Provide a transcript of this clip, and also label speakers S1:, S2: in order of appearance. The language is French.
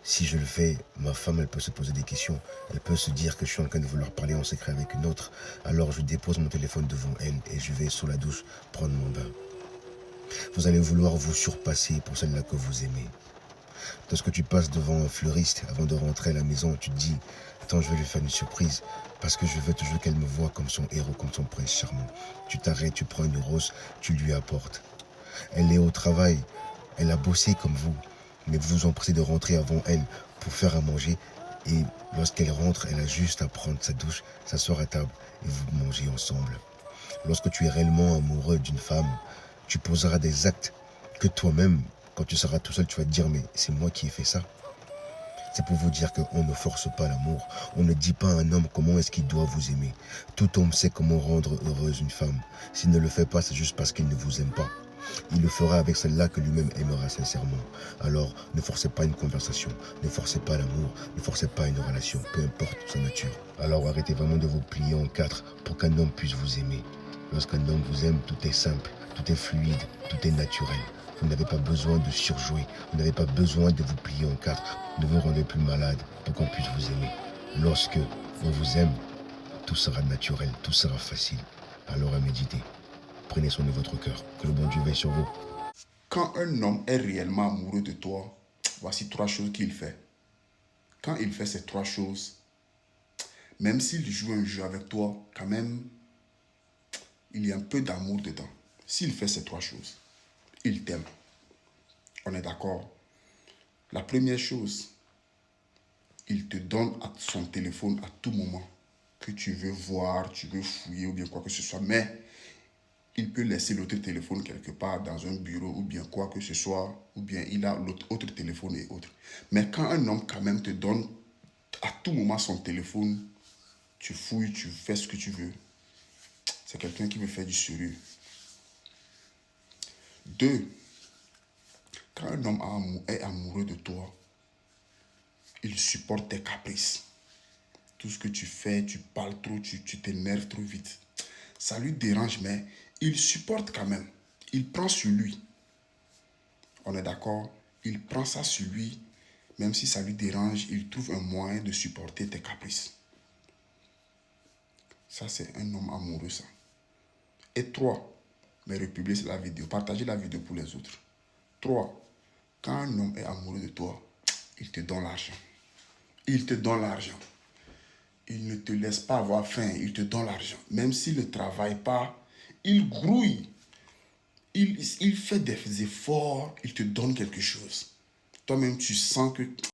S1: Si je le fais, ma femme, elle peut se poser des questions. Elle peut se dire que je suis en train de vouloir parler en secret avec une autre. Alors je dépose mon téléphone devant elle et je vais sous la douche prendre mon bain. Vous allez vouloir vous surpasser pour celle-là que vous aimez. Lorsque tu passes devant un fleuriste avant de rentrer à la maison, tu te dis « Attends, je vais lui faire une surprise parce que je veux toujours qu'elle me voie comme son héros, comme son prince charmant. » Tu t'arrêtes, tu prends une rose, tu lui apportes. Elle est au travail, elle a bossé comme vous, mais vous vous empressez de rentrer avant elle pour faire à manger. Et lorsqu'elle rentre, elle a juste à prendre sa douche, s'asseoir à table et vous mangez ensemble. Lorsque tu es réellement amoureux d'une femme, tu poseras des actes que toi-même, quand tu seras tout seul, tu vas te dire « Mais c'est moi qui ai fait ça ». C'est pour vous dire qu'on ne force pas l'amour. On ne dit pas à un homme comment est-ce qu'il doit vous aimer. Tout homme sait comment rendre heureuse une femme. S'il ne le fait pas, c'est juste parce qu'il ne vous aime pas. Il le fera avec celle-là que lui-même aimera sincèrement. Alors, ne forcez pas une conversation, ne forcez pas l'amour, ne forcez pas une relation, peu importe sa nature. Alors arrêtez vraiment de vous plier en quatre pour qu'un homme puisse vous aimer. Lorsqu'un homme vous aime, tout est simple, tout est fluide, tout est naturel. Vous n'avez pas besoin de surjouer, vous n'avez pas besoin de vous plier en quatre. Ne vous rendez plus malade pour qu'on puisse vous aimer. Lorsque on vous aime, tout sera naturel, tout sera facile. Alors à méditer. Prenez soin de votre cœur. Que le bon Dieu veille sur vous.
S2: Quand un homme est réellement amoureux de toi, voici trois choses qu'il fait. Quand il fait ces trois choses, même s'il joue un jeu avec toi, quand même, il y a un peu d'amour dedans. S'il fait ces trois choses, il t'aime. On est d'accord? La première chose, il te donne son téléphone à tout moment que tu veux voir, tu veux fouiller ou bien quoi que ce soit. Mais il peut laisser l'autre téléphone quelque part dans un bureau ou bien quoi que ce soit, ou bien il a l'autre autre téléphone et autres. Mais quand un homme quand même te donne à tout moment son téléphone, tu fouilles, tu fais ce que tu veux, c'est quelqu'un qui veut faire du sérieux. Deux, quand un homme est amoureux de toi, il supporte tes caprices. Tout ce que tu fais, tu parles trop, tu t'énerves trop vite. Ça lui dérange, mais il supporte quand même. Il prend sur lui. On est d'accord? Il prend ça sur lui. Même si ça lui dérange, il trouve un moyen de supporter tes caprices. Ça, c'est un homme amoureux, ça. Et trois, mais republiez la vidéo. Partagez la vidéo pour les autres. Trois, quand un homme est amoureux de toi, il te donne l'argent. Il te donne l'argent. Il ne te laisse pas avoir faim, il te donne l'argent. Même s'il ne travaille pas, il grouille. Il fait des efforts, il te donne quelque chose. Toi-même, tu sens que